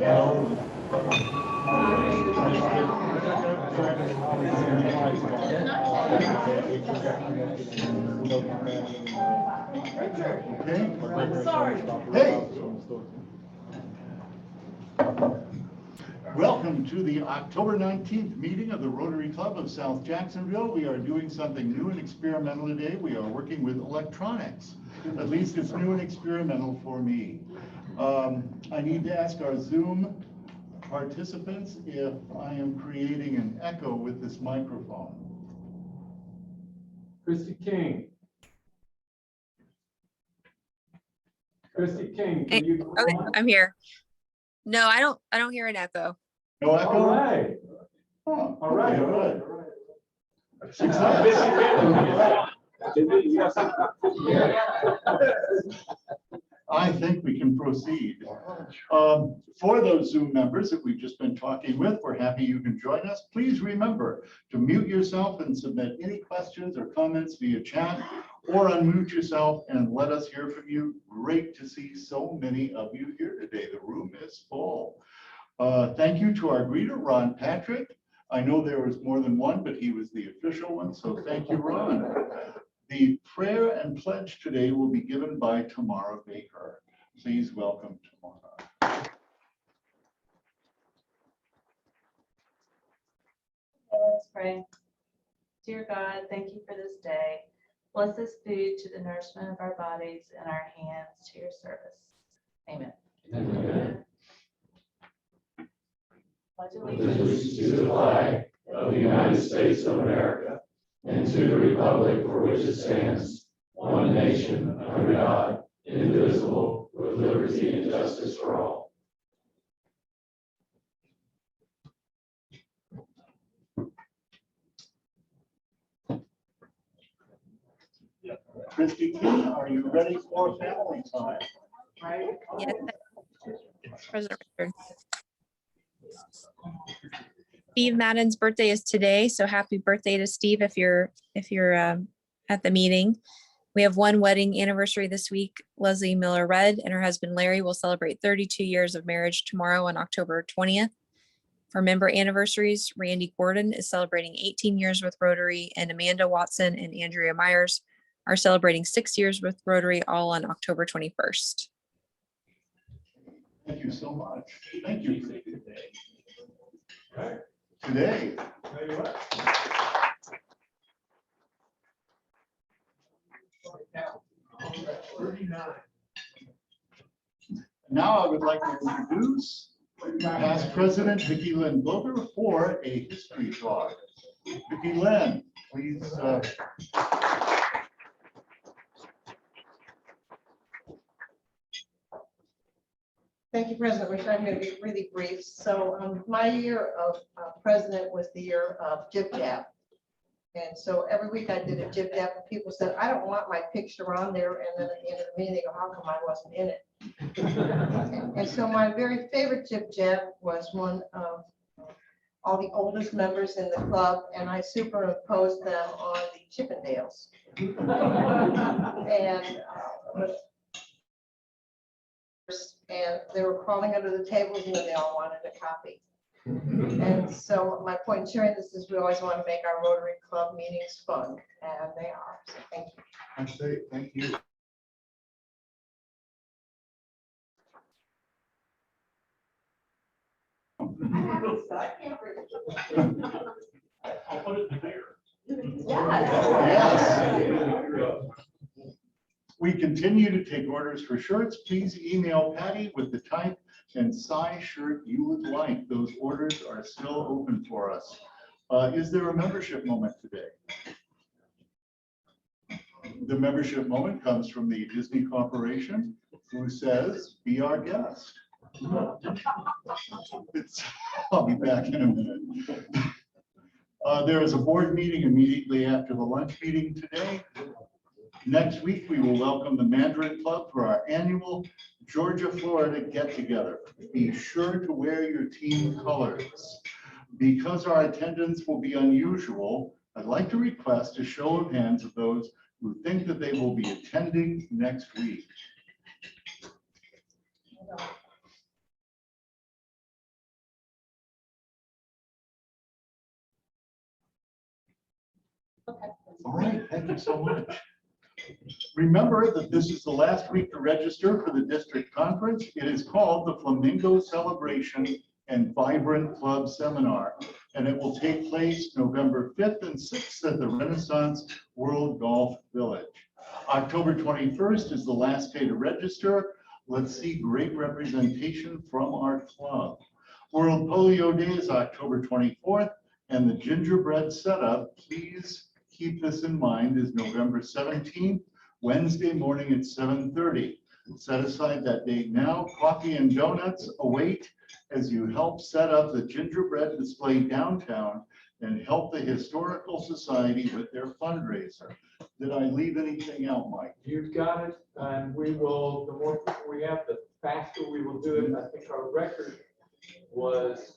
Sorry. Hey. Welcome to the October 19th meeting of the Rotary Club of South Jacksonville. We are doing something new and experimental today. We are working with electronics. At least it's new and experimental for me. I need to ask our Zoom participants if I am creating an echo with this microphone. Christy King. Christy King, can you? Okay, I'm here. No, I don't hear an echo. No echo? All right. Oh, All right. okay, good. I think we can proceed. For those Zoom members that we've just been talking with, we're happy you can join us. Please remember to mute yourself and submit any questions or comments via chat, or unmute yourself and let us hear from you. Great to see so many of you here today. The room is full. Thank you to our greeter, Ron Patrick. I know there was more than one, but he was the official one, so thank you, Ron. The prayer and pledge today will be given by Tamara Baker. Please welcome Tamara. Let's pray. Dear God, thank you for this day. Bless this food to the nourishment of our bodies and our hands to your service. Amen. Amen. Pledge allegiance To the flag of the United States of America and to the republic for which it stands, one nation under God, indivisible, with liberty and justice for all. Christy King, are you ready for family time? Yes. President Richard. Steve Madden's birthday is today, so happy birthday to Steve if you're at the meeting. We have one wedding anniversary this week. Leslie Miller Red and her husband Larry will celebrate 32 years of marriage tomorrow on October 20th. For member anniversaries, Randy Gordon is celebrating 18 years with Rotary, and Amanda Watson and Andrea Myers are celebrating 6 years with Rotary, all on October 21st. Thank you so much. Thank you. Today. Now I would like to introduce past President Vicki Lynn Booker for a history talk. Vicki Lynn, please. Thank you, President Richard. I'm going to be really brief. So my year of president was the year of Jib Jab. And so every week I did a Jib Jab, and people said, I don't want my picture on there. And then at the end of the meeting, they go, how come I wasn't in it? And so my very favorite Jib Jab was one of all the oldest members in the club, and I superimposed them on the Chippendales. And they were crawling under the tables, and then they all wanted a copy. And so my point in sharing this is we always want to make our Rotary Club meetings fun, and they are. So thank you. I say thank you. I'll put it in there. Yes. We continue to take orders for shirts. Please email Patty with the type and size shirt you would like. Those orders are still open for us. Is there a membership moment today? The membership moment comes from the Disney Corporation, who says, be our guest. I'll be back in a minute. There is a board meeting immediately after the lunch meeting today. Next week, we will welcome the Mandarin Club for our annual Georgia, Florida get-together. Be sure to wear your team colors. Because our attendance will be unusual, I'd like to request a show of hands of those who think that they will be attending next week. All right, thank you so much. Remember that this is the last week to register for the district conference. It is called the Flamingo Celebration and Vibrant Club Seminar, and it will take place November 5th and 6th at the Renaissance World Golf Village. October 21st is the last day to register. Let's see great representation from our club. World Polio Day is October 24th, and the gingerbread setup, please keep this in mind, is November 17th, Wednesday morning at 7:30. Set aside that date now. Coffee and donuts await as you help set up the gingerbread display downtown and help the Historical Society with their fundraiser. Did I leave anything out, Mike? You've got it, and we will, the more people we have, the faster we will do it. I think our record was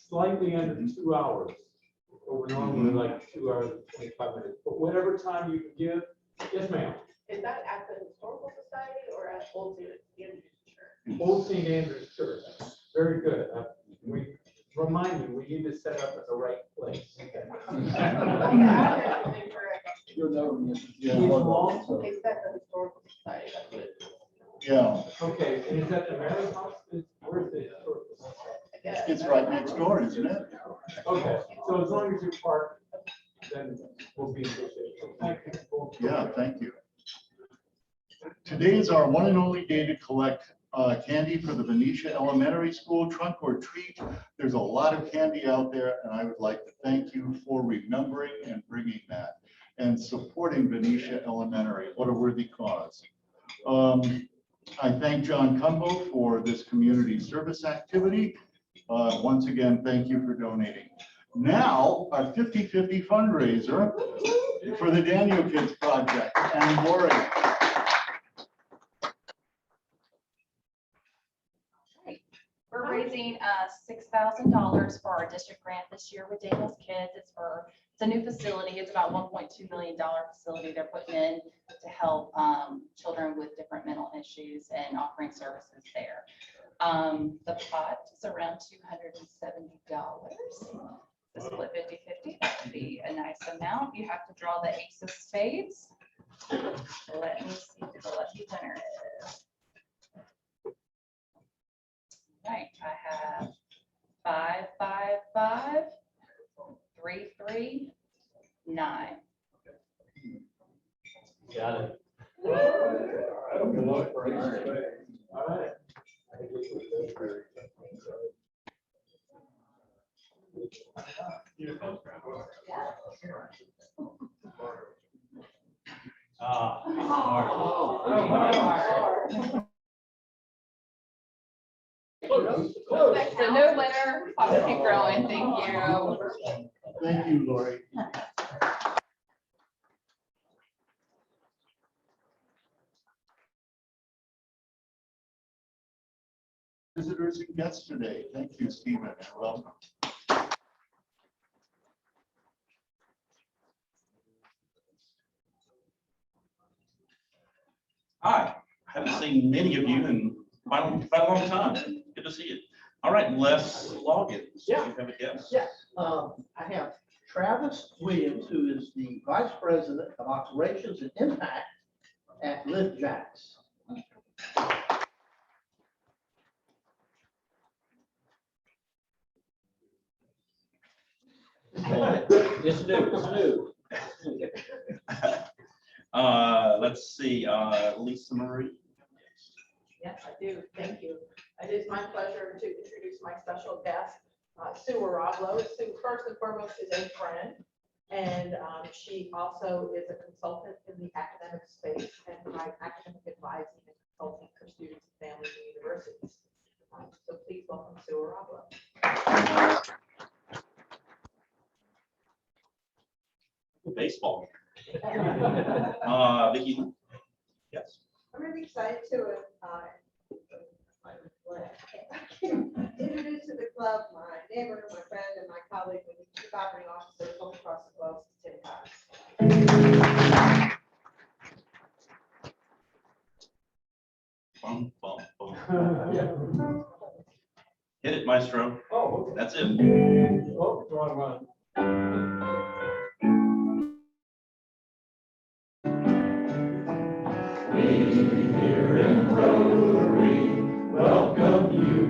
slightly under 2 hours. Over normally like 2 hours and 25 minutes, but whatever time you can give. Yes, ma'am. Is that at the Historical Society or at Old St. Andrew's Church? Old St. Andrew's Church. Very good. We remind you, we need to set up at the right place. You'll know. Yeah. Which long? It's at the Historical Society. That's what it is. Yeah, Okay, and is that the Mary's house? Where's the Historical Society? I guess. it's right next door, isn't it? Okay, so as long as you park, then we'll be in good shape. So thank you. Yeah, thank you. Today is our one and only day to collect candy for the Venetia Elementary School trunk or treat. There's a lot of candy out there, and I would like to thank you for remembering and bringing that and supporting Venetia Elementary. What a worthy cause. I thank John Cumbo for this community service activity. Once again, thank you for donating. Now, our 50-50 fundraiser for the Daniel Kids Project. And Lori. We're raising $6,000 for our district grant this year with Daniel's Kids. It's a new facility. It's about $1.2 million facility they're putting in to help children with different mental issues and offering services there. The pot is around $270. The split 50-50, that would be a nice amount. You have to draw the ace of spades. Let me see who the lucky winner is. Right, I have 5, 5, 5, 3, 3, 9. Got it. All right. So no winner, I'll keep growing, thank you. Thank you, Lori. Visitors and guests today. Thank you, Stephen, and welcome. Hi, haven't seen many of you in quite a long time. Good to see you. All right, Les Loggins. Yeah. You have a guest? Yes, I have Travis Williams, who is the Vice President of Operations and Impact at Southjax. It's new. Let's see, Lisa Marie. Yes, I do. Thank you. It is my pleasure to introduce my special guest, Sue Arablo. Sue, first and foremost, is a friend, and she also is a consultant in the academic space and provides academic advising and consulting for students, families, and universities. So please welcome Sue Arablo. Baseball. Vicki. Yes. I'm really excited to introduce to the club my neighbor, my friend, and my colleague, the chief operating officer from across the globe, Tim Cox. Bum, bum, bum. Hit it, maestro. Oh, okay. That's it. Oh, wrong one.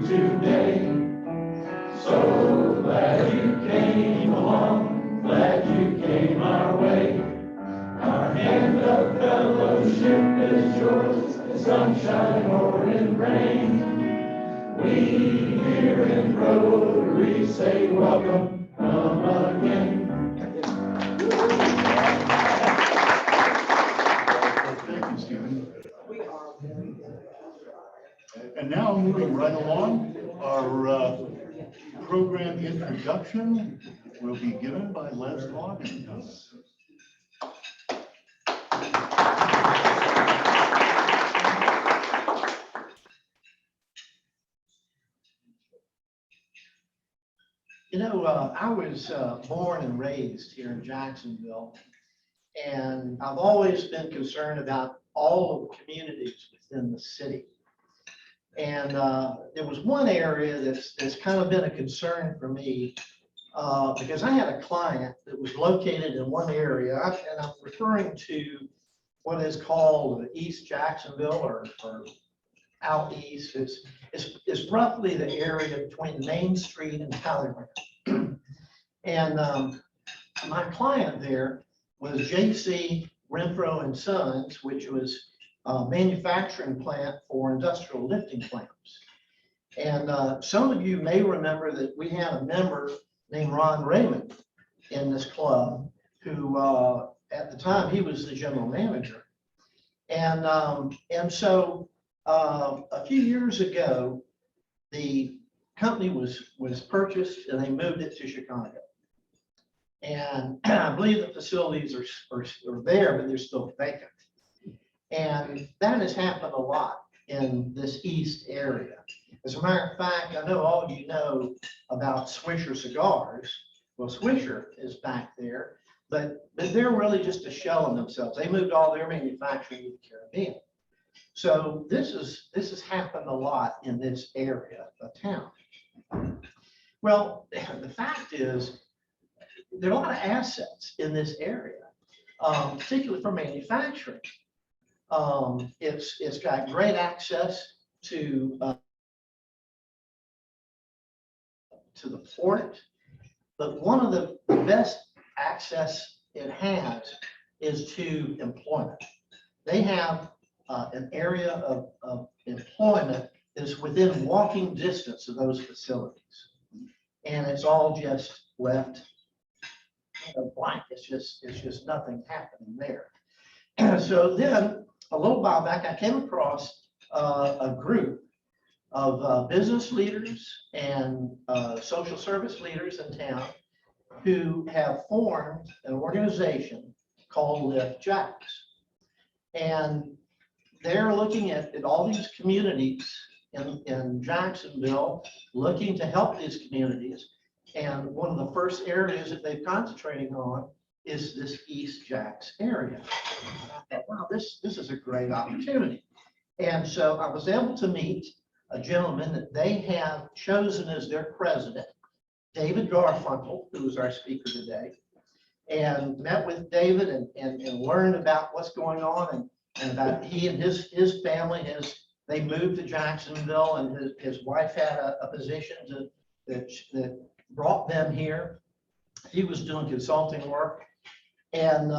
today. So glad you came along, glad you came our way. Our hand of fellowship is yours, in sunshine or in rain. We here in Rotary say welcome, come again. Thank you, Stephen. And now moving right along, our program introduction will be given by Les Hawkins. You know, I was born and raised here in Jacksonville, and I've always been concerned about all of the communities within the city. And there was one area that's kind of been a concern for me because I had a client that was located in one area, and I'm referring to what is called East Jacksonville or out east. It's roughly the area between Main Street and Talleyrand. And my client there was J.C. Renfro and Sons, which was a manufacturing plant for industrial lifting clamps. And some of you may remember that we had a member named Ron Raymond in this club who, at the time, he was the general manager. And so a few years ago, the company was purchased and they moved it to Chicago. And I believe the facilities are there, but they're still vacant. And that has happened a lot in this east area. As a matter of fact, I know all of you know about Swisher cigars. Well, Swisher is back there, but they're really just a shell of themselves. They moved all their manufacturing to the Caribbean. So this has happened a lot in this area of town. Well, the fact is, there are a lot of assets in this area, particularly for manufacturing. It's got great access to the port, but one of the best access it has is to employment. They have an area of employment that is within walking distance of those facilities. And it's all just left blank. It's just nothing happening there. So then a little while back, I came across a group of business leaders and social service leaders in town who have formed an organization called Lift Jacks. And they're looking at all these communities in Jacksonville, looking to help these communities. And one of the first areas that they're concentrating on is this East Jacks area. And I thought, wow, this is a great opportunity. And so I was able to meet a gentleman that they have chosen as their president, David Garfunkel, who is our speaker today, and met with David and learned about what's going on and about he and his family. They moved to Jacksonville, and his wife had a position that brought them here. He was doing consulting work, and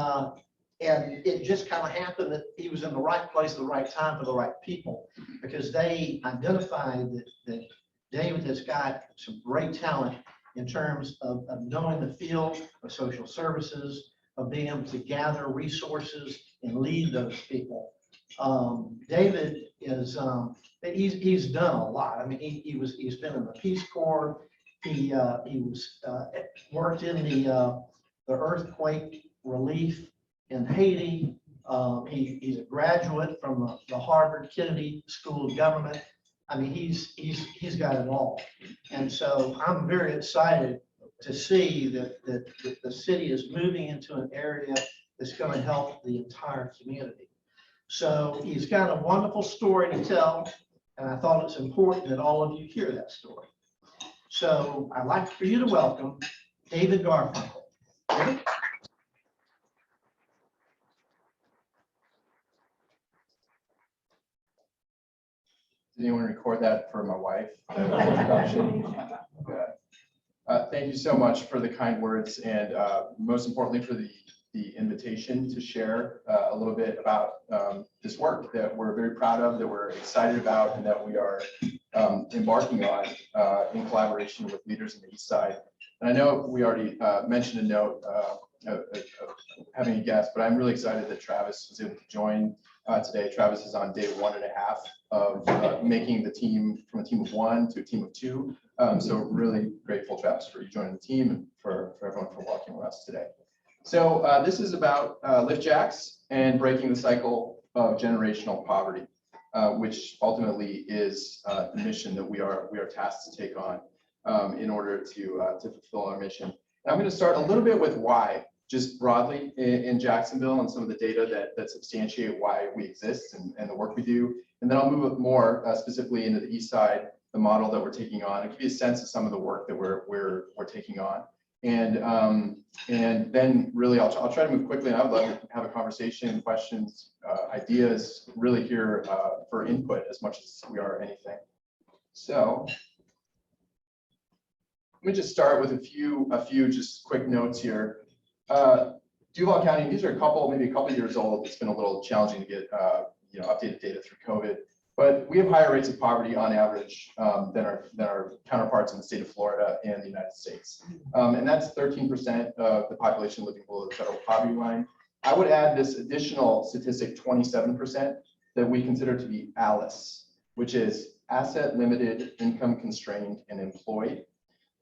it just kind of happened that he was in the right place at the right time for the right people, because they identified that David has got some great talent in terms of knowing the field of social services, of being able to gather resources and lead those people. David is he's done a lot. I mean, he's been in the Peace Corps. He was worked in the earthquake relief in Haiti. He's a graduate from the Harvard Kennedy School of Government. I mean, he's got it all. And so I'm very excited to see that the city is moving into an area that's going to help the entire community. So he's got a wonderful story to tell, and I thought it's important that all of you hear that story. So I'd like for you to welcome David Garfunkel. David? Did anyone record that for my wife? The introduction? Good. Thank you so much for the kind words and most importantly for the invitation to share a little bit about this work that we're very proud of, that we're excited about, and that we are embarking on in collaboration with leaders in the East Side. And I know we already mentioned a note of having a guest, but I'm really excited that Travis was able to join today. Travis is on day 1.5 of making the team from a team of 1 to a team of 2. So really grateful, Travis, for you joining the team and for everyone for walking with us today. So this is about LiftJax and breaking the cycle of generational poverty, which ultimately is the mission that we are tasked to take on in order to fulfill our mission. And I'm going to start a little bit with why, just broadly in Jacksonville and some of the data that substantiate why we exist and the work we do. And then I'll move up more specifically into the East Side, the model that we're taking on, and give you a sense of some of the work that we're taking on. And then really I'll try to move quickly, and I would love to have a conversation, questions, ideas, really here for input as much as we are anything. So let me just start with a few just quick notes here. Duval County, these are maybe a couple years old. It's been a little challenging to get updated data through COVID, but we have higher rates of poverty on average than our counterparts in the state of Florida and the United States. And that's 13% of the population living below the federal poverty line. I would add this additional statistic, 27%, that we consider to be ALICE, which is asset limited, income constrained, and employed.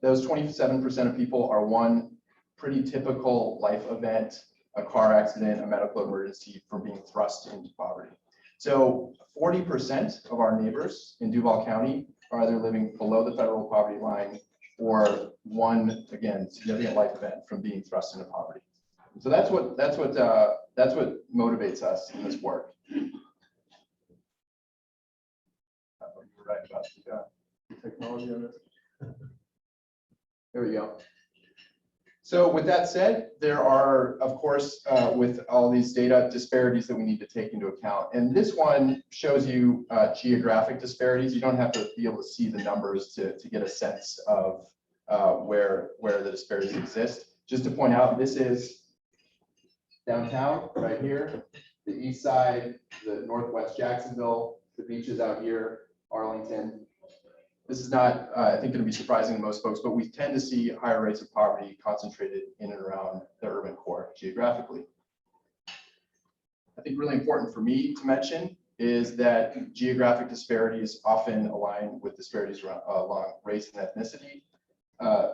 Those 27% of people are one pretty typical life event, a car accident, a medical emergency, from being thrust into poverty. So 40% of our neighbors in Duval County are either living below the federal poverty line or one, again, significant life event from being thrust into poverty. So that's what motivates us in this work. You're right about the technology on this. There we go. So with that said, there are, of course, with all these data, disparities that we need to take into account. And this one shows you geographic disparities. You don't have to be able to see the numbers to get a sense of where the disparities exist. Just to point out, this is downtown right here, the East Side, the Northwest Jacksonville, the beaches out here, Arlington. This is not, I think, going to be surprising to most folks, but we tend to see higher rates of poverty concentrated in and around the urban core geographically. I think really important for me to mention is that geographic disparities often align with disparities along race and ethnicity.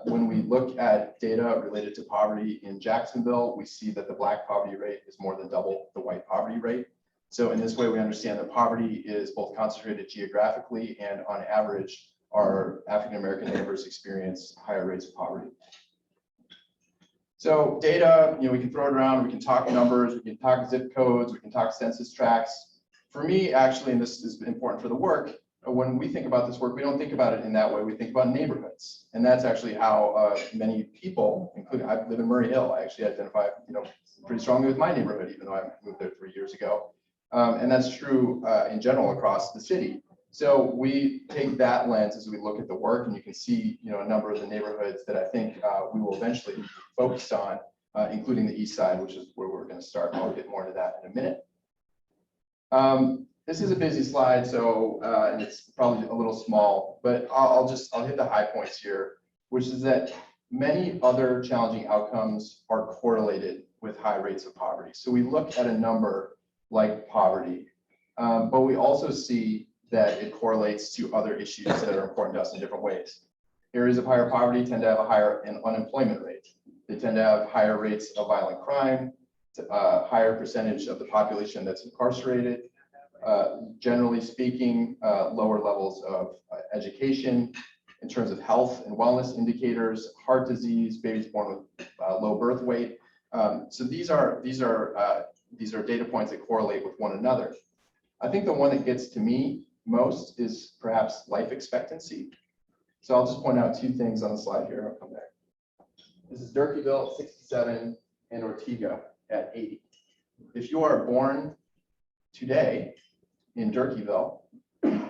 When we look at data related to poverty in Jacksonville, we see that the Black poverty rate is more than double the white poverty rate. So in this way, we understand that poverty is both concentrated geographically and on average, our African-American neighbors experience higher rates of poverty. So data, we can throw it around, we can talk numbers, we can talk zip codes, we can talk census tracts. For me, actually, and this is important for the work, when we think about this work, we don't think about it in that way. We think about neighborhoods. And that's actually how many people, including, I live in Murray Hill, I actually identify pretty strongly with my neighborhood, even though I moved there 3 years ago. And that's true in general across the city. So we take that lens as we look at the work, and you can see, a number of the neighborhoods that I think we will eventually be focused on, including the East Side, which is where we're going to start. I'll get more into that in a minute. This is a busy slide, so and it's probably a little small, but I'll hit the high points here, which is that many other challenging outcomes are correlated with high rates of poverty. So we look at a number like poverty, but we also see that it correlates to other issues that are important to us in different ways. Areas of higher poverty tend to have a higher unemployment rate. They tend to have higher rates of violent crime, higher percentage of the population that's incarcerated. Generally speaking, lower levels of education in terms of health and wellness indicators, heart disease, babies born with low birth weight. So these are data points that correlate with one another. I think the one that gets to me most is perhaps life expectancy. So I'll just point out 2 things on the slide here. I'll come back. This is Durkeeville at 67 and Ortega at 80. If you are born today in Durkeeville,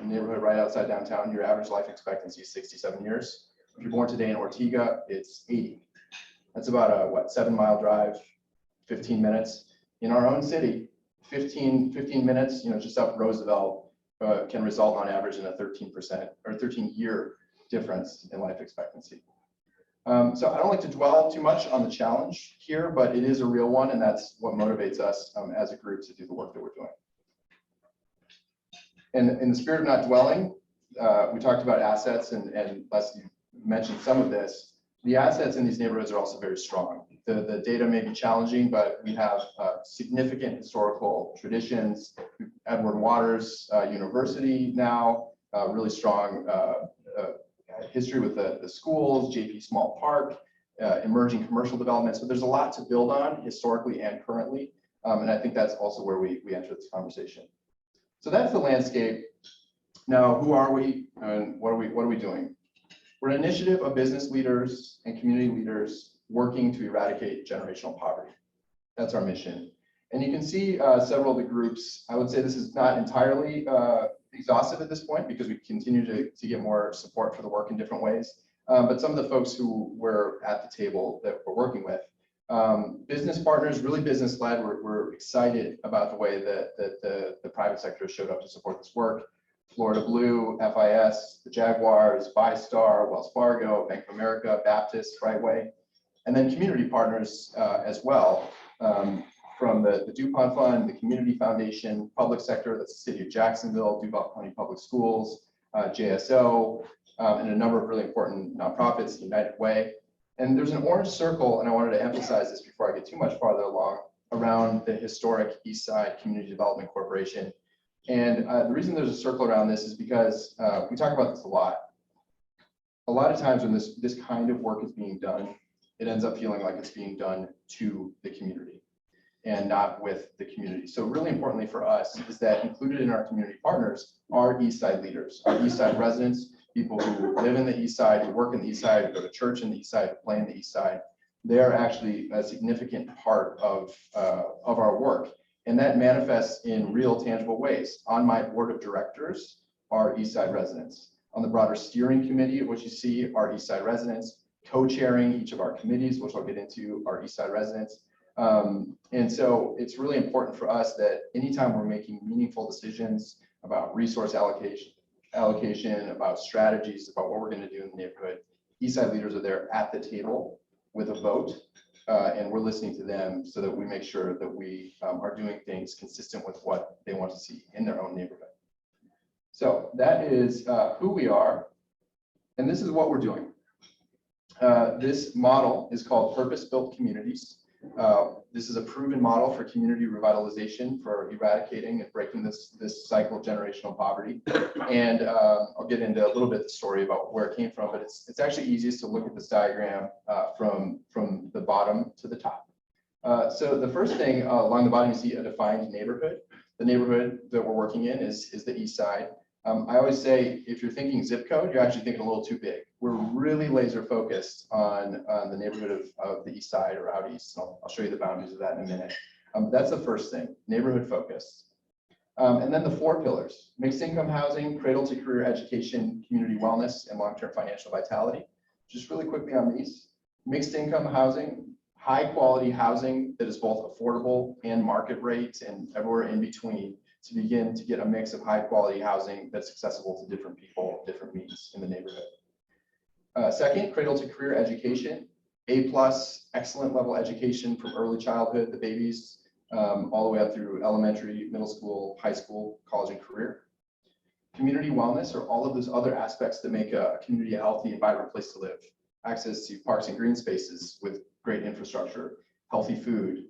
neighborhood right outside downtown, your average life expectancy is 67 years. If you're born today in Ortega, it's 80. That's about a, 7-mile drive, 15 minutes. In our own city, 15 minutes, just up Roosevelt can result on average in a 13% or 13-year difference in life expectancy. So I don't like to dwell too much on the challenge here, but it is a real one, and that's what motivates us as a group to do the work that we're doing. And in the spirit of not dwelling, we talked about assets, and Leslie mentioned some of this. The assets in these neighborhoods are also very strong. The data may be challenging, but we have significant historical traditions. Edward Waters University now, really strong history with the schools, JP Small Park, emerging commercial developments. So there's a lot to build on historically and currently. And I think that's also where we enter this conversation. So that's the landscape. Now, who are we and what are we doing? We're an initiative of business leaders and community leaders working to eradicate generational poverty. That's our mission. And you can see several of the groups. I would say this is not entirely exhaustive at this point because we continue to get more support for the work in different ways. But some of the folks who were at the table that we're working with, business partners, really business led. We're excited about the way that the private sector showed up to support this work. Florida Blue, FIS, the Jaguars, ViStar, Wells Fargo, Bank of America, Baptist, Brightway, and then community partners as well. From the DuPont Fund, the Community Foundation, public sector, that's the City of Jacksonville, Duval County Public Schools, JSO, and a number of really important nonprofits, United Way. And there's an orange circle, and I wanted to emphasize this before I get too much farther along, around the historic East Side Community Development Corporation. And the reason there's a circle around this is because we talk about this a lot. A lot of times when this kind of work is being done, it ends up feeling like it's being done to the community and not with the community. So really importantly for us is that included in our community partners are East Side leaders, our East Side residents, people who live in the East Side, who work in the East Side, who go to church in the East Side, who play in the East Side. They are actually a significant part of our work. And that manifests in real tangible ways. On my board of directors are East Side residents. On the broader steering committee, what you see are East Side residents. Co-chairing each of our committees, which I'll get into, are East Side residents. And so it's really important for us that anytime we're making meaningful decisions about resource allocation, about strategies, about what we're going to do in the neighborhood, East Side leaders are there at the table with a vote. And we're listening to them so that we make sure that we are doing things consistent with what they want to see in their own neighborhood. So that is who we are, and this is what we're doing. This model is called Purpose-Built Communities. This is a proven model for community revitalization, for eradicating and breaking this cycle of generational poverty. And I'll get into a little bit of the story about where it came from, but it's actually easiest to look at this diagram from the bottom to the top. So the first thing along the bottom, you see a defined neighborhood. The neighborhood that we're working in is the East Side. I always say, if you're thinking zip code, you're actually thinking a little too big. We're really laser focused on the neighborhood of the East Side or out East. I'll show you the boundaries of that in a minute. That's the first thing, neighborhood focused. And then the 4 pillars: mixed income housing, cradle to career education, community wellness, and long-term financial vitality. Just really quickly on these: mixed income housing, high quality housing that is both affordable and market rate and everywhere in between, to begin to get a mix of high quality housing that's accessible to different people, different needs in the neighborhood. Second, cradle to career education, A+, excellent level education from early childhood, the babies, all the way up through elementary, middle school, high school, college, and career. Community wellness are all of those other aspects that make a community a healthy and vibrant place to live. Access to parks and green spaces with great infrastructure, healthy food,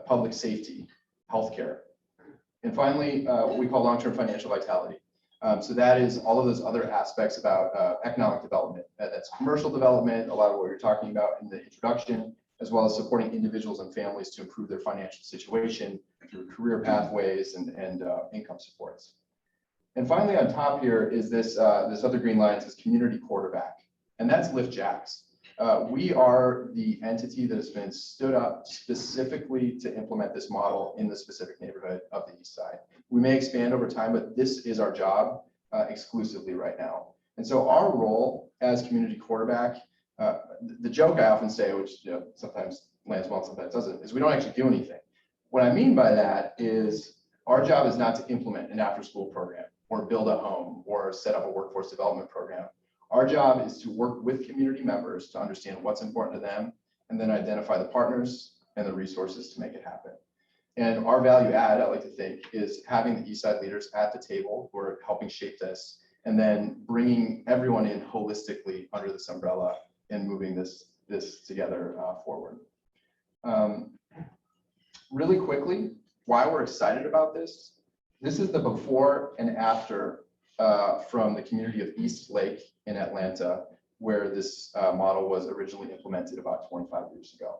public safety, healthcare. And finally, what we call long-term financial vitality. So that is all of those other aspects about economic development. That's commercial development, a lot of what you're talking about in the introduction, as well as supporting individuals and families to improve their financial situation through career pathways and income supports. And finally, on top here is this other green line, says community quarterback, and that's LiftJax. We are the entity that has been stood up specifically to implement this model in the specific neighborhood of the East Side. We may expand over time, but this is our job. exclusively right now. And so our role as community quarterback, the joke I often say, which sometimes lands well, sometimes doesn't, is we don't actually do anything. What I mean by that is our job is not to implement an after-school program or build a home or set up a workforce development program. Our job is to work with community members to understand what's important to them and then identify the partners and the resources to make it happen. And our value add, I like to think, is having the Eastside leaders at the table who are helping shape this, and then bringing everyone in holistically under this umbrella and moving this together forward. Really quickly, why we're excited about this. This is the before and after from the community of East Lake in Atlanta, where this model was originally implemented about 25 years ago.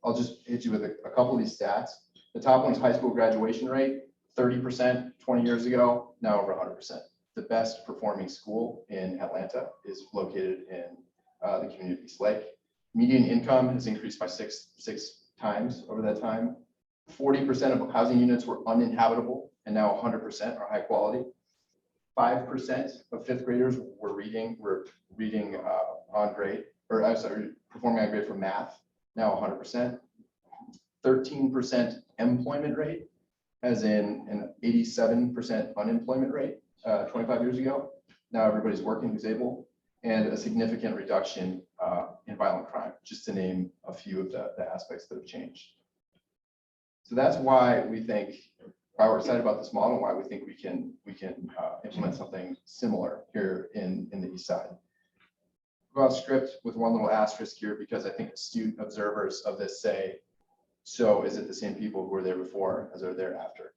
I'll just hit you with a couple of these stats. The top one's high school graduation rate, 30% 20 years ago, now over 100%. The best performing school in Atlanta is located in the community of East Lake. Median income has increased by six times over that time. 40% of housing units were uninhabitable, and now 100% are high quality. 5% of fifth graders were reading on grade, or I'm sorry, performing on grade for math, now 100%. 13% employment rate, as in an 87% unemployment rate 25 years ago. Now everybody's working who's able, and a significant reduction in violent crime, just to name a few of the aspects that have changed. So that's why we're excited about this model, and why we think we can implement something similar here in the East Side. Go off script with one little asterisk here, because I think astute observers of this say, so is it the same people who were there before as are there after?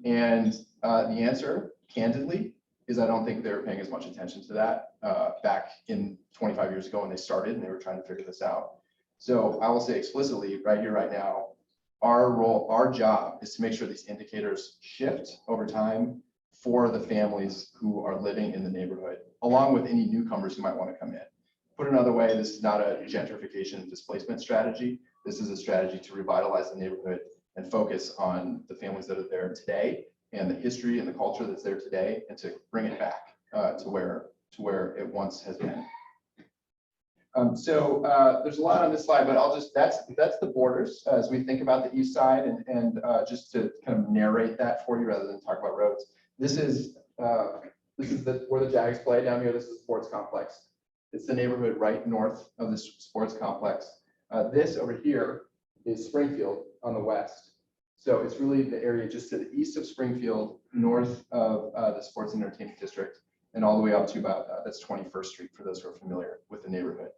And the answer, candidly, is I don't think they were paying as much attention to that back in 25 years ago when they started and they were trying to figure this out. So I will say explicitly right here, right now, our job is to make sure these indicators shift over time for the families who are living in the neighborhood, along with any newcomers who might want to come in. Put another way, this is not a gentrification and displacement strategy. This is a strategy to revitalize the neighborhood and focus on the families that are there today and the history and the culture that's there today, and to bring it back to where it once has been. There's a lot on this slide, but that's the borders as we think about the East Side, and just to kind of narrate that for you rather than talk about roads. This is where the Jags play down here. This is the sports complex. It's the neighborhood right north of the sports complex. This over here is Springfield on the west. So it's really the area just to the east of Springfield, north of the Sports and Entertainment District, and all the way up to about, that's 21st Street for those who are familiar with the neighborhood.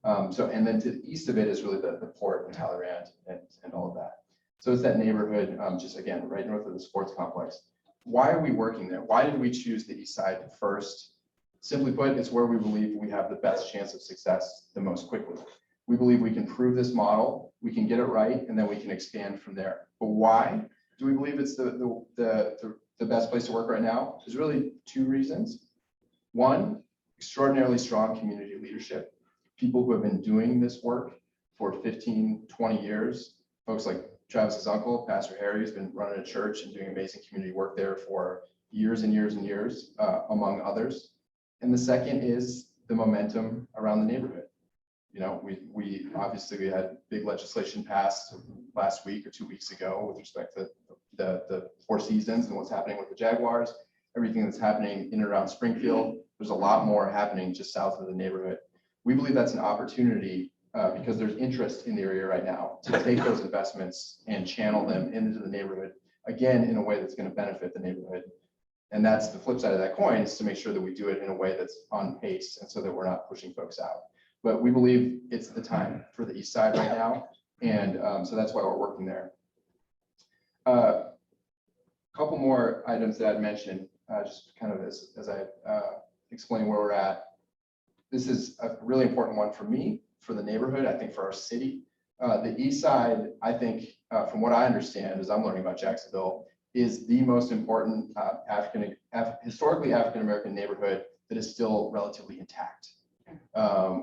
And then to the east of it is really the port and Talleyrand and all of that. So it's that neighborhood, just again, right north of the sports complex. Why are we working there? Why did we choose the East Side first? Simply put, it's where we believe we have the best chance of success the most quickly. We believe we can prove this model, we can get it right, and then we can expand from there. But why do we believe it's the best place to work right now? There's really two reasons. One, extraordinarily strong community leadership. People who have been doing this work for 15, 20 years. Folks like Travis's uncle, Pastor Harry, has been running a church and doing amazing community work there for years and years and years, among others. And the second is the momentum around the neighborhood. You know, we obviously had big legislation passed last week or 2 weeks ago with respect to the Four Seasons and what's happening with the Jaguars, everything that's happening in and around Springfield. There's a lot more happening just south of the neighborhood. We believe that's an opportunity because there's interest in the area right now to take those investments and channel them into the neighborhood, again, in a way that's going to benefit the neighborhood. And that's the flip side of that coin, is to make sure that we do it in a way that's on pace and so that we're not pushing folks out. But we believe it's the time for the East Side right now. And so that's why we're working there. A couple more items that I'd mention, just kind of as I explain where we're at. This is a really important one for me, for the neighborhood, I think for our city. The East Side, I think, from what I understand, as I'm learning about Jacksonville, is the most important historically African-American neighborhood that is still relatively intact.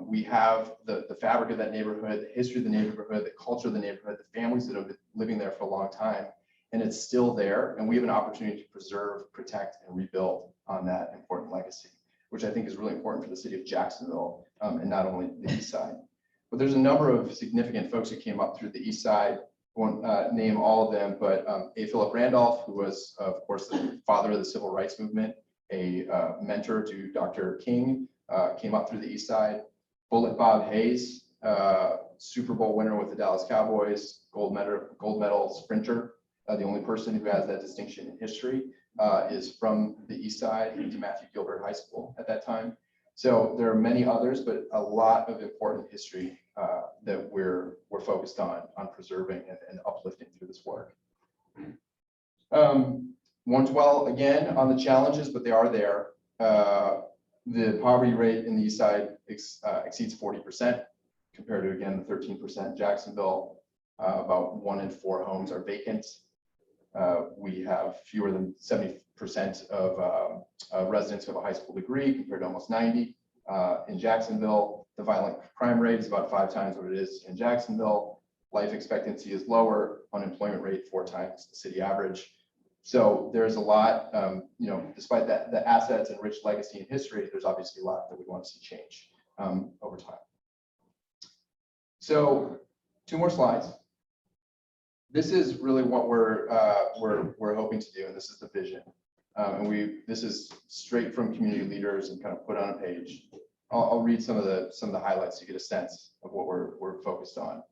We have the fabric of that neighborhood, the history of the neighborhood, the culture of the neighborhood, the families that have been living there for a long time. and it's still there. And we have an opportunity to preserve, protect, and rebuild on that important legacy, which I think is really important for the city of Jacksonville, and not only the east side. But there's a number of significant folks who came up through the east side. I won't name all of them, but A. Philip Randolph, who was, of course, the father of the civil rights movement, a mentor to Dr. King, came up through the east side. Bullet Bob Hayes, Super Bowl winner with the Dallas Cowboys, gold medal sprinter, the only person who has that distinction in history, is from the east side. He went to Matthew Gilbert High School at that time. So there are many others, but a lot of important history that we're focused on preserving and uplifting through this work. Won't dwell again on the challenges, but they are there. The poverty rate in the east side exceeds 40%, compared to, again, the 13% in Jacksonville. About 1 in 4 homes are vacant. We have fewer than 70% of residents who have a high school degree, compared to almost 90 in Jacksonville. The violent crime rate is about 5 times what it is in Jacksonville. Life expectancy is lower, unemployment rate 4 times the city average. So there's a lot, despite that, the assets and rich legacy and history, there's obviously a lot that we want to see change over time. So 2 more slides. This is really what we're hoping to do, and this is the vision. This is straight from community leaders and kind of put on a page. I'll read some of the highlights so you get a sense of what we're focused on.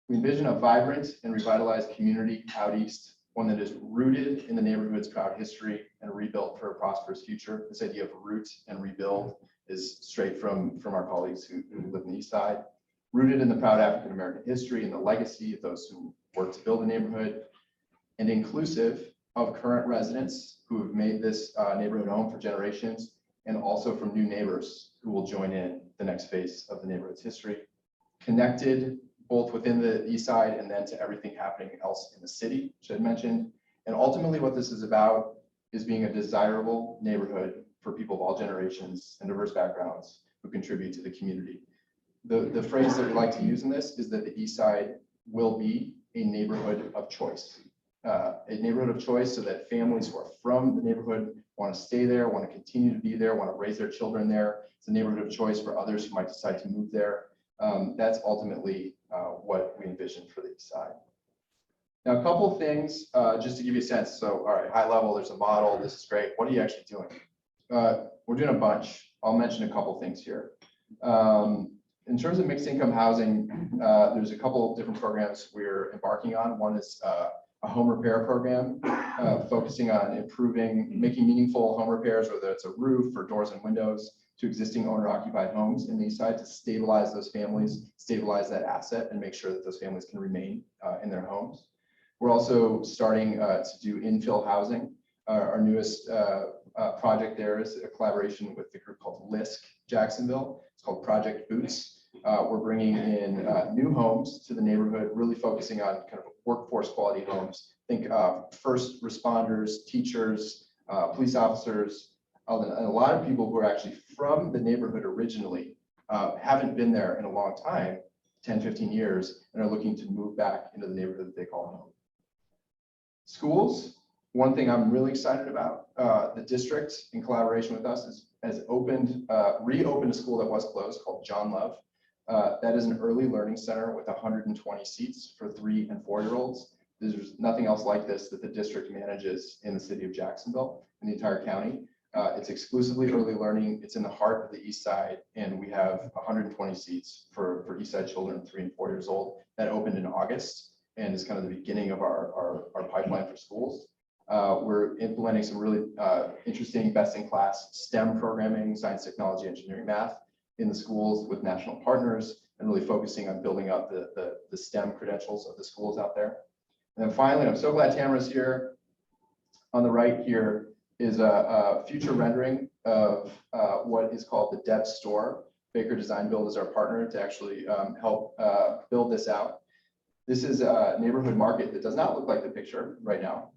We envision a vibrant and revitalized community out east, one that is rooted in the neighborhood's proud history and rebuilt for a prosperous future. This idea of root and rebuild is straight from our colleagues who live in the east side. Rooted in the proud African-American history and the legacy of those who worked to build the neighborhood, and inclusive of current residents who have made this neighborhood home for generations, and also from new neighbors who will join in the next phase of the neighborhood's history. Connected both within the east side and then to everything happening else in the city, which I mentioned. And ultimately what this is about is being a desirable neighborhood for people of all generations and diverse backgrounds who contribute to the community. The phrase that we like to use in this is that the east side will be a neighborhood of choice. A neighborhood of choice so that families who are from the neighborhood want to stay there, want to continue to be there, want to raise their children there. It's a neighborhood of choice for others who might decide to move there. That's ultimately what we envision for the east side. Now, a couple of things, just to give you a sense. So, all right, high level, there's a model. This is great. What are you actually doing? We're doing a bunch. I'll mention a couple of things here. In terms of mixed income housing, there's a couple of different programs we're embarking on. One is a home repair program, focusing on making meaningful home repairs, whether it's a roof or doors and windows, to existing owner-occupied homes in the east side to stabilize those families, stabilize that asset, and make sure that those families can remain in their homes. We're also starting to do infill housing. Our newest project there is a collaboration with the group called LISC Jacksonville. It's called Project Boots. We're bringing in new homes to the neighborhood, really focusing on kind of workforce quality homes. Think first responders, teachers, police officers, and a lot of people who are actually from the neighborhood originally, haven't been there in a long time, 10, 15 years, and are looking to move back into the neighborhood that they call home. Schools, one thing I'm really excited about, the district in collaboration with us has reopened a school that was closed called John Love. That is an early learning center with 120 seats for 3- and 4-year-olds. There's nothing else like this that the district manages in the city of Jacksonville, in the entire county. It's exclusively early learning. It's in the heart of the east side, and we have 120 seats for east side children 3 and 4 years old. That opened in August and is kind of the beginning of our pipeline for schools. We're implementing some really interesting best-in-class STEM programming, science, technology, engineering, math, in the schools with national partners, and really focusing on building up the STEM credentials of the schools out there. And then finally, I'm so glad Tamara's here. On the right here is a future rendering of what is called the Dev Store. Baker Design Build is our partner to actually help build this out. This is a neighborhood market that does not look like the picture right now.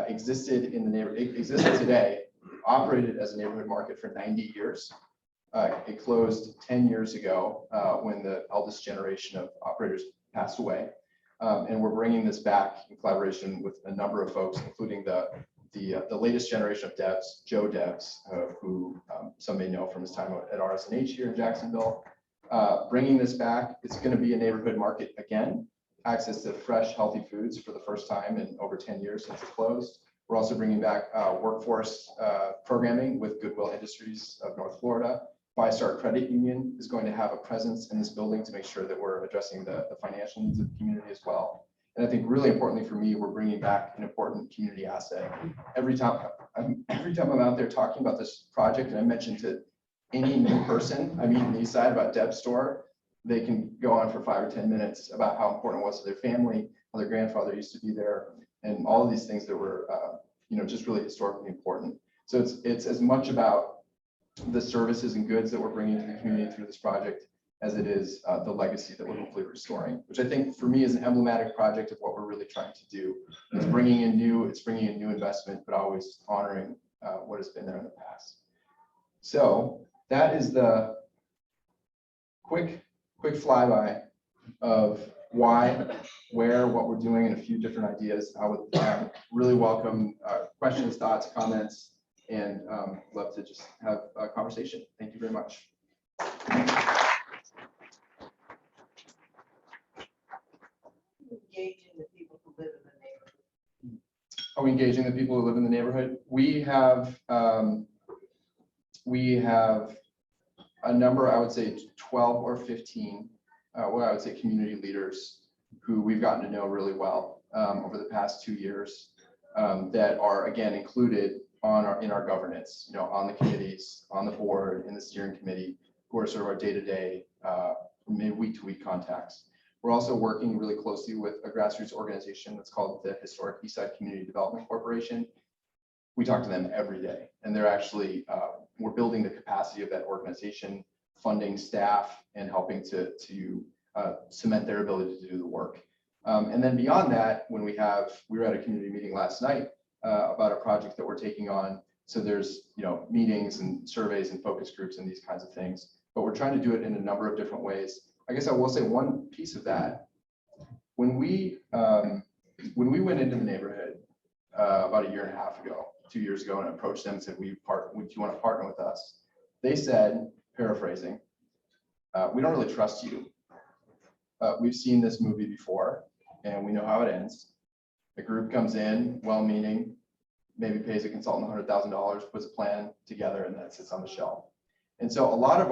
Existed today, operated as a neighborhood market for 90 years. It closed 10 years ago when the eldest generation of operators passed away. And we're bringing this back in collaboration with a number of folks, including the latest generation of devs, Joe Devs, who some may know from his time at RSNH here in Jacksonville. Bringing this back, it's going to be a neighborhood market again, access to fresh, healthy foods for the first time in over 10 years since it closed. We're also bringing back workforce programming with Goodwill Industries of North Florida. Bi-Star Credit Union is going to have a presence in this building to make sure that we're addressing the financial needs of the community as well. And I think really importantly for me, we're bringing back an important community asset. Every time I'm out there talking about this project, and I mentioned to any new person I meet in the East Side about Deb's store, they can go on for 5 or 10 minutes about how important it was to their family, how their grandfather used to be there, and all of these things that were, just really historically important. So it's as much about the services and goods that we're bringing to the community through this project as it is the legacy that we're hopefully restoring, which I think for me is an emblematic project of what we're really trying to do. It's bringing in new investment, but always honoring what has been there in the past. So that is the quick flyby of why, where, what we're doing, and a few different ideas. I would really welcome questions, thoughts, comments, and love to just have a conversation. Thank you very much. Engaging the people who live in the neighborhood. Are we engaging the people who live in the neighborhood? We have a number, I would say 12 or 15, what I would say community leaders who we've gotten to know really well over the past 2 years that are again included in our governance, on the committees, on the board, in the steering committee, who are sort of our day-to-day, maybe week-to-week contacts. We're also working really closely with a grassroots organization that's called the Historic Eastside Community Development Corporation. We talk to them every day, and they're actually, we're building the capacity of that organization, funding staff, and helping to cement their ability to do the work. And then beyond that, when we were at a community meeting last night about a project that we're taking on. So there's, meetings and surveys and focus groups and these kinds of things, but we're trying to do it in a number of different ways. I guess I will say one piece of that, when we went into the neighborhood about 1.5 years ago, 2 years ago, and approached them and said, would you want to partner with us? They said, paraphrasing, we don't really trust you. We've seen this movie before and we know how it ends. A group comes in, well-meaning, maybe pays a consultant $100,000, puts a plan together, and that sits on the shelf. And so a lot of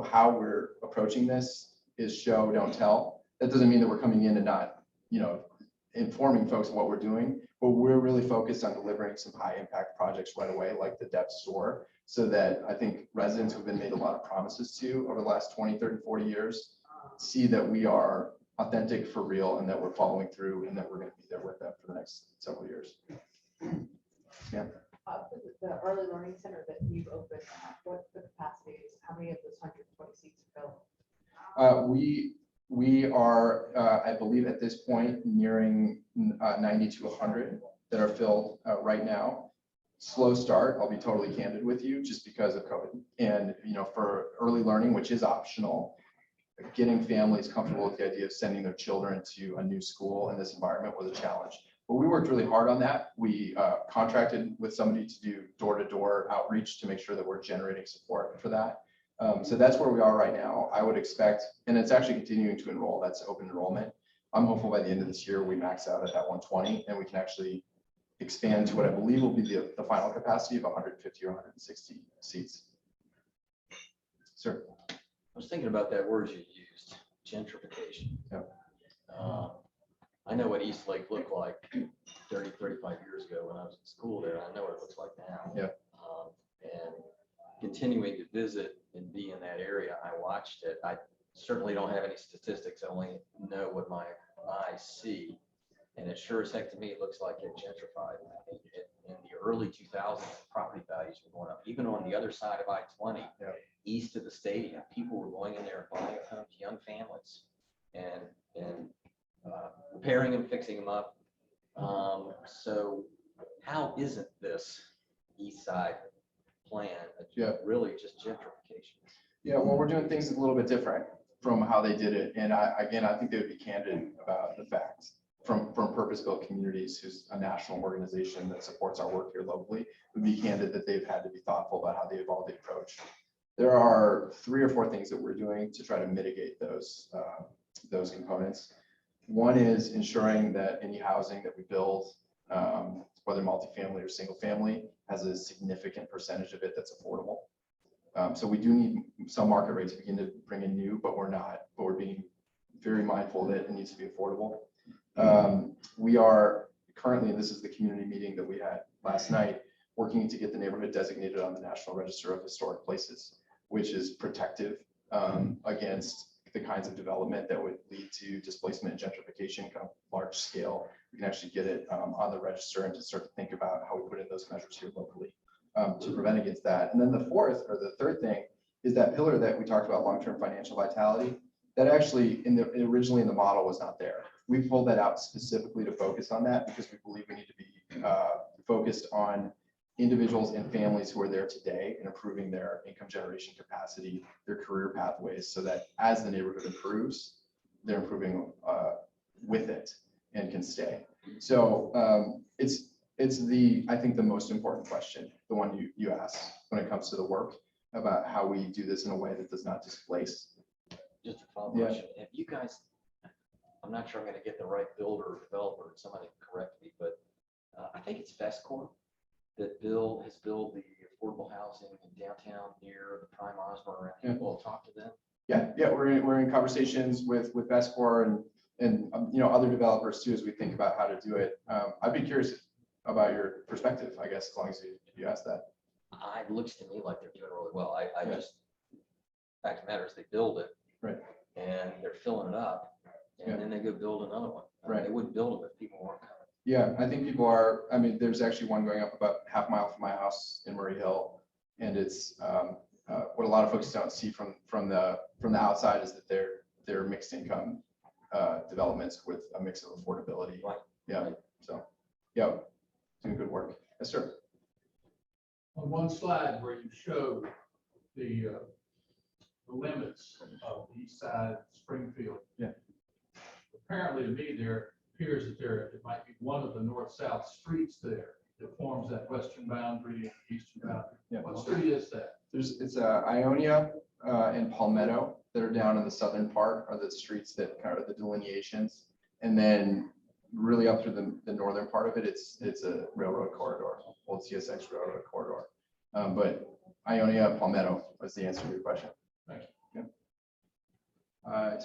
how we're approaching this is show, don't tell. That doesn't mean that we're coming in and not, informing folks of what we're doing, but we're really focused on delivering some high impact projects right away, like the Depth store, so that I think residents who've been made a lot of promises to over the last 20, 30, 40 years see that we are authentic, for real, and that we're following through, and that we're going to be there with them for the next several years. Yeah. The early learning center that you've opened, what the capacity is? How many of those 120 seats are filled? We are, I believe, at this point nearing 90 to 100 that are filled right now. Slow start, I'll be totally candid with you, just because of COVID. And for early learning, which is optional, getting families comfortable with the idea of sending their children to a new school in this environment was a challenge. But we worked really hard on that. We contracted with somebody to do door-to-door outreach to make sure that we're generating support for that. So that's where we are right now. I would expect, and it's actually continuing to enroll, that's open enrollment. I'm hopeful by the end of this year, we max out at that 120 and we can actually expand to what I believe will be the final capacity of 150 or 160 seats. Sir. I was thinking about that word you used, gentrification. Yep. I know what East Lake looked like 30, 35 years ago when I was in school there. I know what it looks like now. Yep. And continuing to visit and be in that area, I watched it. I certainly don't have any statistics. I only know what my eyes see. And it sure as heck to me, it looks like it gentrified. In the early 2000s, property values were going up. Even on the other side of I-20, east of the stadium, people were going in there and buying homes, young families, and repairing them, fixing them up. So how isn't this east side plan really just gentrification? Yeah, well, we're doing things a little bit different. from how they did it. And again, I think they would be candid about the facts from Purpose-Built Communities, who's a national organization that supports our work here locally, would be candid that they've had to be thoughtful about how they evolved the approach. There are 3 or 4 things that we're doing to try to mitigate those components. One is ensuring that any housing that we build, whether multifamily or single family, has a significant percentage of it that's affordable. So we do need some market rates to begin to bring in new, but we're being very mindful that it needs to be affordable. We are currently, and this is the community meeting that we had last night, working to get the neighborhood designated on the National Register of Historic Places, which is protective against the kinds of development that would lead to displacement and gentrification, kind of large scale. We can actually get it on the register and to start to think about how we put in those measures here locally to prevent against that. And then the third thing is that pillar that we talked about, long-term financial vitality, that actually originally in the model was not there. We pulled that out specifically to focus on that because we believe we need to be focused on individuals and families who are there today and improving their income generation capacity, their career pathways, so that as the neighborhood improves, they're improving with it and can stay. So it's I think the most important question, the one you asked when it comes to the work about how we do this in a way that does not displace. Just a follow-up question. Have you guys, I'm not sure I'm going to get the right builder or developer, somebody correct me, but I think it's Vestcorp that has built the affordable housing in downtown near the Prime Osmer. And we'll talk to them. Yeah, we're in conversations with Vestcorp and other developers too as we think about how to do it. I'd be curious about your perspective, I guess, as long as you ask that. It looks to me like they're doing really well. I just, fact of the matter is they build it. Right. And they're filling it up. And then they go build another one. Right. They wouldn't build it if people weren't coming. Yeah, I think people are, there's actually one going up about half mile from my house in Murray Hill. And it's what a lot of folks don't see from the outside is that they're mixed income developments with a mix of affordability. Right. Yeah. So, yeah, doing good work. Yes, sir. On one slide where you show the limits of the east side Springfield. Yeah. Apparently to me, there appears that it might be one of the north-south streets there that forms that western boundary and eastern boundary. Yeah. What street is that? It's Ionia and Palmetto that are down in the southern part are the streets that kind of the delineations. And then really up through the northern part of it, it's a railroad corridor, old CSX railroad corridor. But Ionia, Palmetto was the answer to your question. Thank you. Yeah.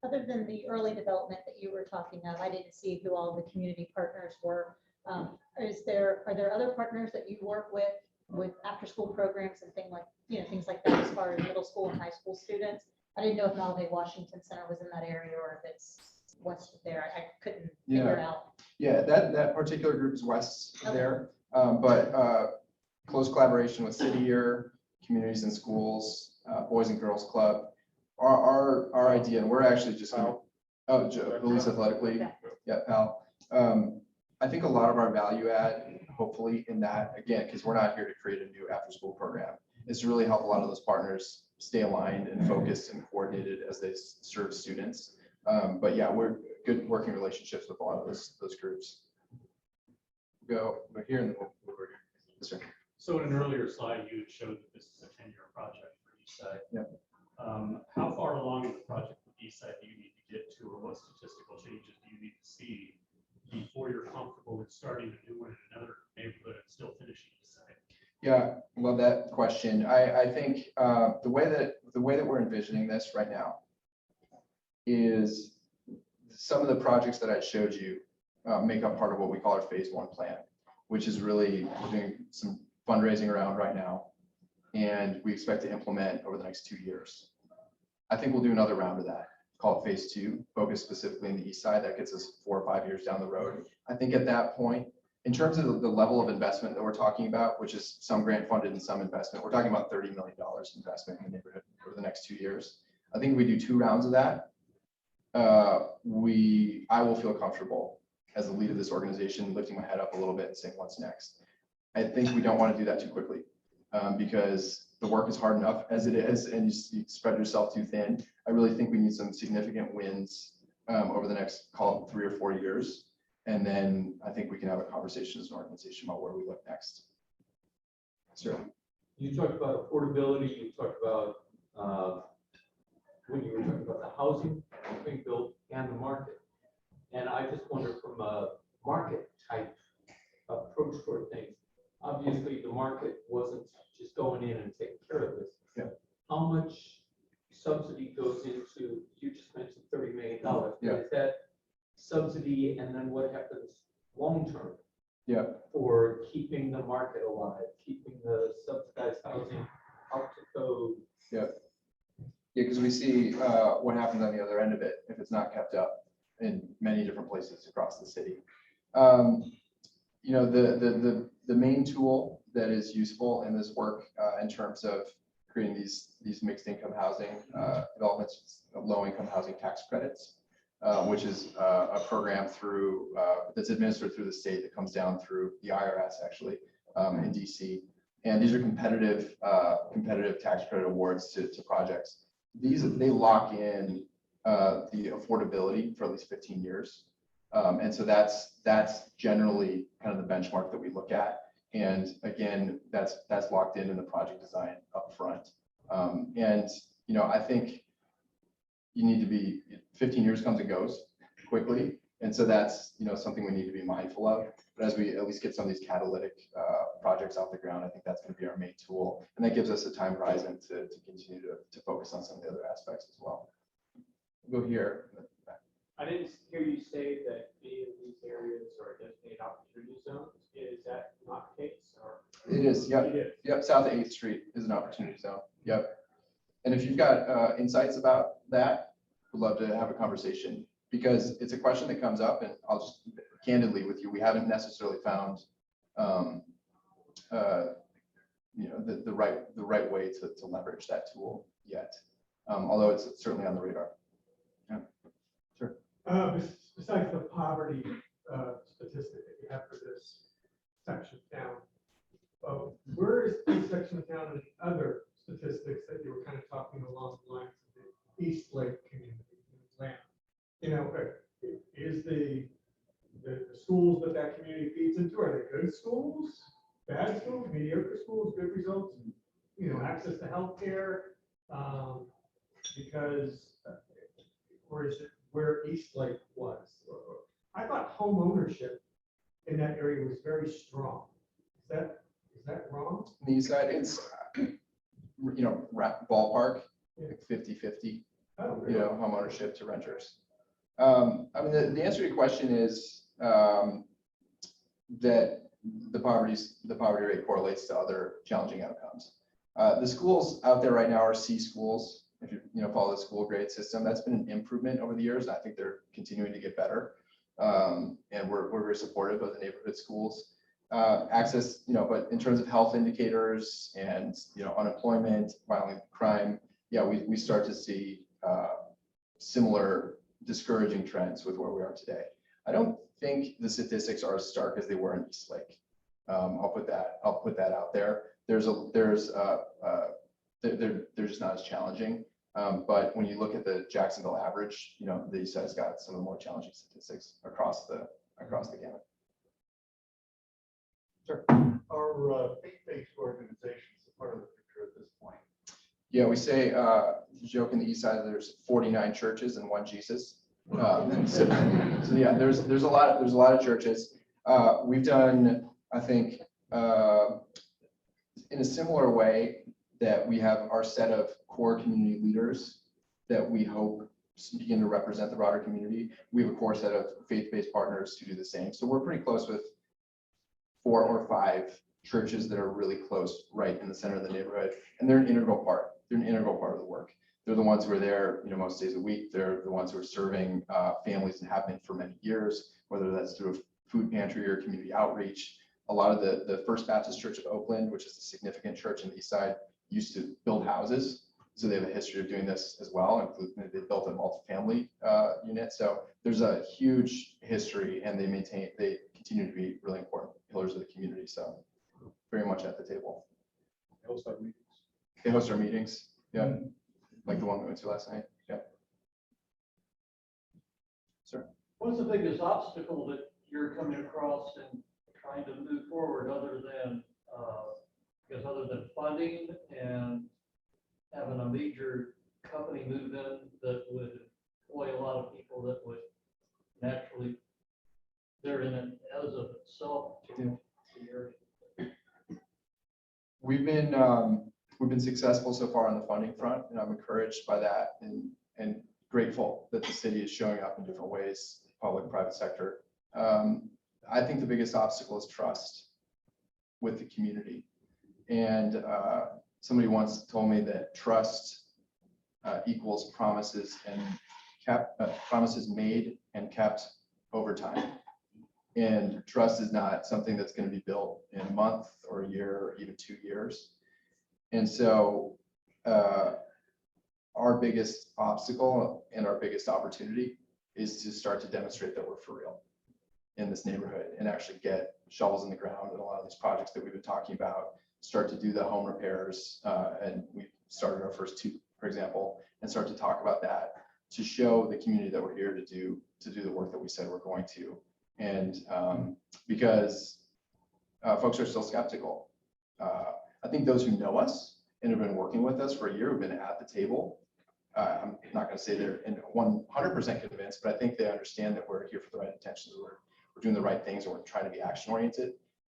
Other than the early development that you were talking of, I didn't see who all the community partners were. Are there other partners that you work with after school programs and things like that as far as middle school and high school students? I didn't know if Malve Washington Center was in that area or if it's west of there. I couldn't figure out. Yeah, that particular group is west of there, but close collaboration with City Year, communities and schools, Boys and Girls Club. Our idea, and we're actually just Police Athletic League. Yeah, pal. I think a lot of our value add, hopefully, in that, again, because we're not here to create a new after-school program, is to really help a lot of those partners stay aligned and focused and coordinated as they serve students. But yeah, we're good working relationships with a lot of those groups. Go over here and then we'll over here. Yes, sir. So in an earlier slide, you had showed that this is a 10-year project for Eastside. Yep. How far along in the project with Eastside do you need to get to, or what statistical changes do you need to see before you're comfortable with starting a new one in another neighborhood and still finishing Eastside? Yeah, love that question. I think the way that we're envisioning this right now is some of the projects that I showed you make up part of what we call our phase 1 plan, which is really we're doing some fundraising around right now, and we expect to implement over the next 2 years. I think we'll do another round of that, call it phase 2, focus specifically in the east side. That gets us 4 or 5 years down the road. I think at that point, in terms of the level of investment that we're talking about, which is some grant funded and some investment, we're talking about $30 million investment in the neighborhood over the next 2 years. I think if we do 2 rounds of that, I will feel comfortable as the lead of this organization, lifting my head up a little bit and saying, what's next? I think we don't want to do that too quickly because the work is hard enough as it is, and you spread yourself too thin. I really think we need some significant wins over the next, call it 3 or 4 years. And then I think we can have a conversation as an organization about where we look next. Sure. You talked about affordability, you talked about, when you were talking about the housing being built and the market. And I just wonder from a market type approach toward things, obviously the market wasn't just going in and taking care of this. Yeah. How much subsidy goes into, you just mentioned $30 million. Yeah. Is that subsidy, and then what happens long-term? Yeah. For keeping the market alive, keeping the subsidized housing up to code? Yeah. Yeah, because we see what happens on the other end of it if it's not kept up in many different places across the city. You know, the main tool that is useful in this work in terms of creating these mixed income housing developments, low income housing tax credits, which is a program through that's administered through the state that comes down through the IRS actually in DC. And these are competitive tax credit awards to projects. They lock in the affordability for at least 15 years. And so that's generally kind of the benchmark that we look at. And again, that's locked in the project design up front. And, you know, I think you need to be, 15 years comes and goes quickly. And so that's, you know, something we need to be mindful of. But as we at least get some of these catalytic projects off the ground, I think that's going to be our main tool. And that gives us a time horizon to continue to focus on some of the other aspects as well. We'll go here. I didn't hear you say that any of these areas are designated opportunity zones. Is that not the case, or? It is, yep. It is. Yep, South 8th Street is an opportunity zone. Yep. And if you've got insights about that, we'd love to have a conversation, because it's a question that comes up, and I'll just candidly with you, we haven't necessarily found you know, the right way to leverage that tool yet, although it's certainly on the radar. Yeah. Sure. Besides the poverty statistic that you have for this section of town, where is this section of town and other statistics that you were kind of talking along the lines of the East Lake community in Atlanta? You know, is the schools that community feeds into, are they good schools, bad schools, mediocre schools, good results, you know, access to healthcare? Because, or is it where East Lake was? I thought home ownership in that area was very strong. Is that wrong? On the east side, it's, you know, ballpark, like 50-50, Oh, really? you know, home ownership to renters. I mean, the answer to your question is that the poverty rate correlates to other challenging outcomes. The schools out there right now are C schools. If you follow the school grade system, that's been an improvement over the years. And I think they're continuing to get better. And we're very supportive of the neighborhood schools. Access, you know, but in terms of health indicators and, you know, unemployment, violent crime, yeah, we start to see similar discouraging trends with where we are today. I don't think the statistics are as stark as they were in East Lake. I'll put that out there. They're just not as challenging. But when you look at the Jacksonville average, you know, the East Side's got some of the more challenging statistics across the gamut. Sure. Are faith-based organizations a part of the picture at this point? Yeah, we say, joke in the East Side, there's 49 churches and one Jesus. So yeah, there's a lot of churches. We've done, I think, in a similar way that we have our set of core community leaders that we hope begin to represent the broader community. We have a core set of faith-based partners who do the same. So we're pretty close with 4 or 5 churches that are really close, right in the center of the neighborhood, and they're an integral part. They're an integral part of the work. They're the ones who are there, you know, most days a week. They're the ones who are serving families and have been for many years, whether that's through a food pantry or community outreach. A lot of the First Baptist Church of Oakland, which is a significant church in the East Side, used to build houses. So they have a history of doing this as well. They built a multifamily unit. So there's a huge history, and they continue to be really important pillars of the community. So very much at the table. Hillside meetings. They host our meetings. Yeah. Like the one we went to last night. Yeah. Sir. What's the biggest obstacle that you're coming across in trying to move forward other than funding and having a major company move in that would employ a lot of people that would naturally, they're in it as of itself. We've been successful so far on the funding front, and I'm encouraged by that and grateful that the city is showing up in different ways, public, private sector. I think the biggest obstacle is trust with the community. And somebody once told me that trust equals promises promises made and kept over time. And trust is not something that's going to be built in a month or a year or even 2 years. And so our biggest obstacle and our biggest opportunity is to start to demonstrate that we're for real in this neighborhood and actually get shovels in the ground in a lot of these projects that we've been talking about, start to do the home repairs. And we started our first 2, for example, and start to talk about that to show the community that we're here to do the work that we said we're going to. And because folks are still skeptical. I think those who know us and have been working with us for a year, who've been at the table, I'm not going to say they're 100% convinced, but I think they understand that we're here for the right intentions. We're doing the right things, and we're trying to be action oriented.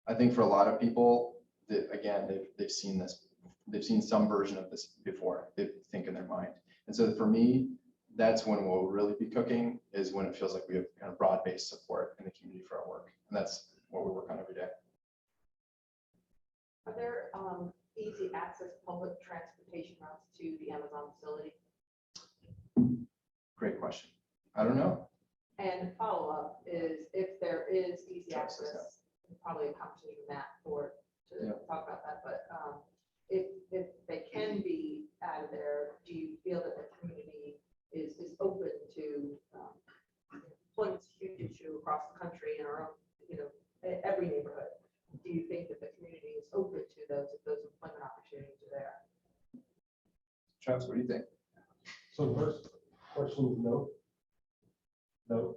I think for a lot of people, that again, they've seen this, they've seen some version of this before. They think in their mind, and so for me, that's when we'll really be cooking, is when it feels like we have kind of broad-based support in the community for our work, and that's what we work on every day. Are there easy access public transportation routes to the Amazon facility? Great question. I don't know. And follow-up is, if there is easy access, probably a conversation with Matt Ford to talk about that, but if they can be added there, do you feel that the community is open to, employment's a huge issue across the country in our own, every neighborhood. Do you think that the community is open to those if those employment opportunities are there? Travis, what do you think? So first question is no. No,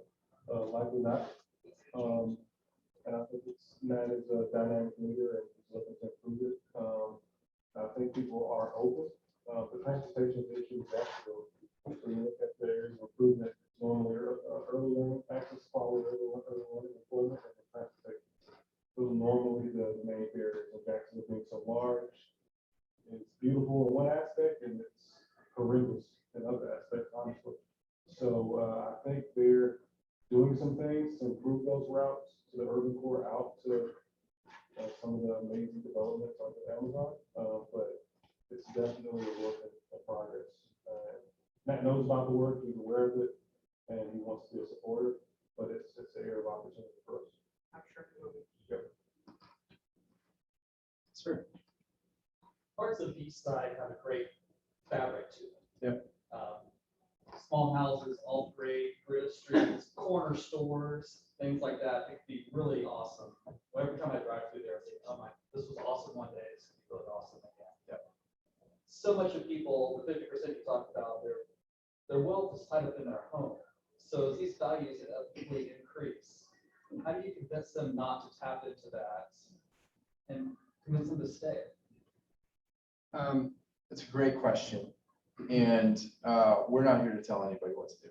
likely not. And I think Matt is a dynamic leader and he's looking to improve it. I think people are open. The transportation issue is actually, if we look at the areas of improvement, normally early learning access, follow early learning employment, and the transportation. So normally the main barriers of Jacksonville being so large, it's beautiful in one aspect and it's horrendous in other aspects, honestly. So I think they're doing some things to improve those routes to the urban core out to some of the amazing developments on the Amazon, but it's definitely a work in progress. Matt knows about the work, he's aware of it, and he wants to be a supporter, but it's an area of opportunity for us. I'm sure it will be. Yep. Sure. Parts of the east side have a great fabric to them. Yep. Small houses, all great, grid streets, corner stores, things like that. It could be really awesome. Every time I drive through there, I think, oh my, this was awesome one day. It's gonna be really awesome again. Yep. So much of people, the 50% you talked about, their wealth is tied up in their home. So as these values inevitably increase, how do you convince them not to tap into that and convince them to stay? It's a great question. And we're not here to tell anybody what to do,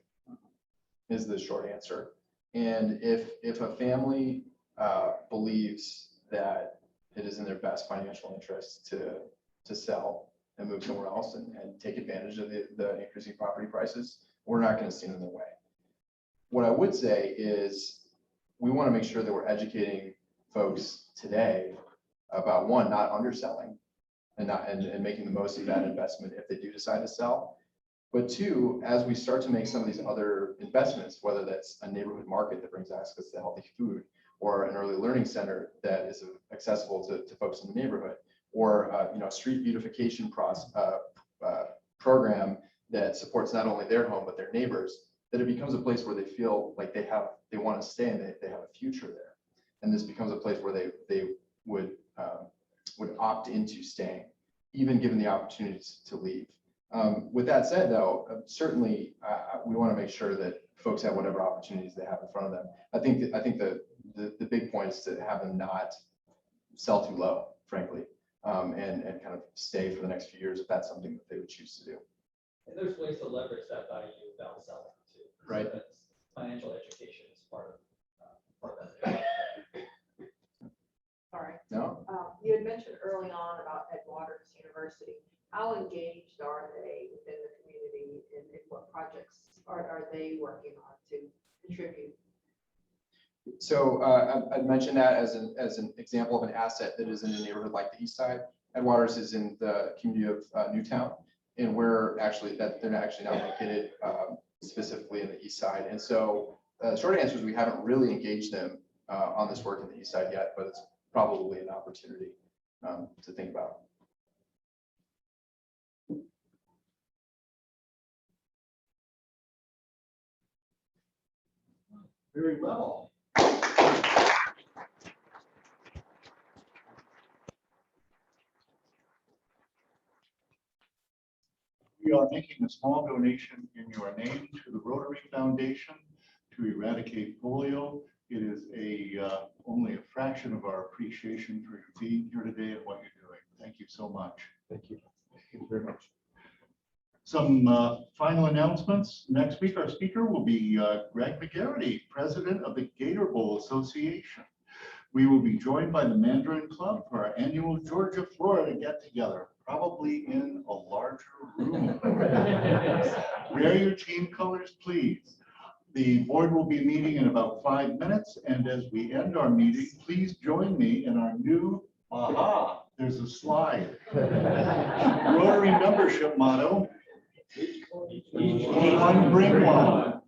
is the short answer. And if a family believes that it is in their best financial interest to sell and move somewhere else and take advantage of the increasing property prices, we're not going to stand in their way. What I would say is we want to make sure that we're educating folks today about, one, not underselling and making the most of that investment if they do decide to sell. But two, as we start to make some of these other investments, whether that's a neighborhood market that brings access to healthy food, or an early learning center that is accessible to folks in the neighborhood, or a street beautification program that supports not only their home but their neighbors, that it becomes a place where they feel like they want to stay and they have a future there. And this becomes a place where they would opt into staying. even given the opportunities to leave. With that said, though, certainly we want to make sure that folks have whatever opportunities they have in front of them. I think the big point is to have them not sell too low, frankly, and kind of stay for the next few years if that's something that they would choose to do. And there's ways to leverage that value without selling too. So Right. that's financial education is part of that. Sorry. No? You had mentioned early on about Edwaters University. How engaged are they within the community and what projects are they working on to contribute? So I'd mentioned that as an example of an asset that is in a neighborhood like the East Side. Edwaters is in the community of Newtown, and they're actually not located specifically in the East Side. And so the short answer is we haven't really engaged them on this work in the East Side yet, but it's probably an opportunity to think about. Very well. We are making a small donation in your name to the Rotary Foundation to eradicate polio. It is only a fraction of our appreciation for you being here today and what you're doing. Thank you so much. Thank you. Thank you very much. Some final announcements. Next week, our speaker will be Greg McGarity, president of the Gator Bowl Association. We will be joined by the Mandarin Club for our annual Georgia, Florida get-together, probably in a larger room. Wear your team colors, please. The board will be meeting in about 5 minutes, and as we end our meeting, please join me in our new, there's a slide, Rotary membership motto. One bring one.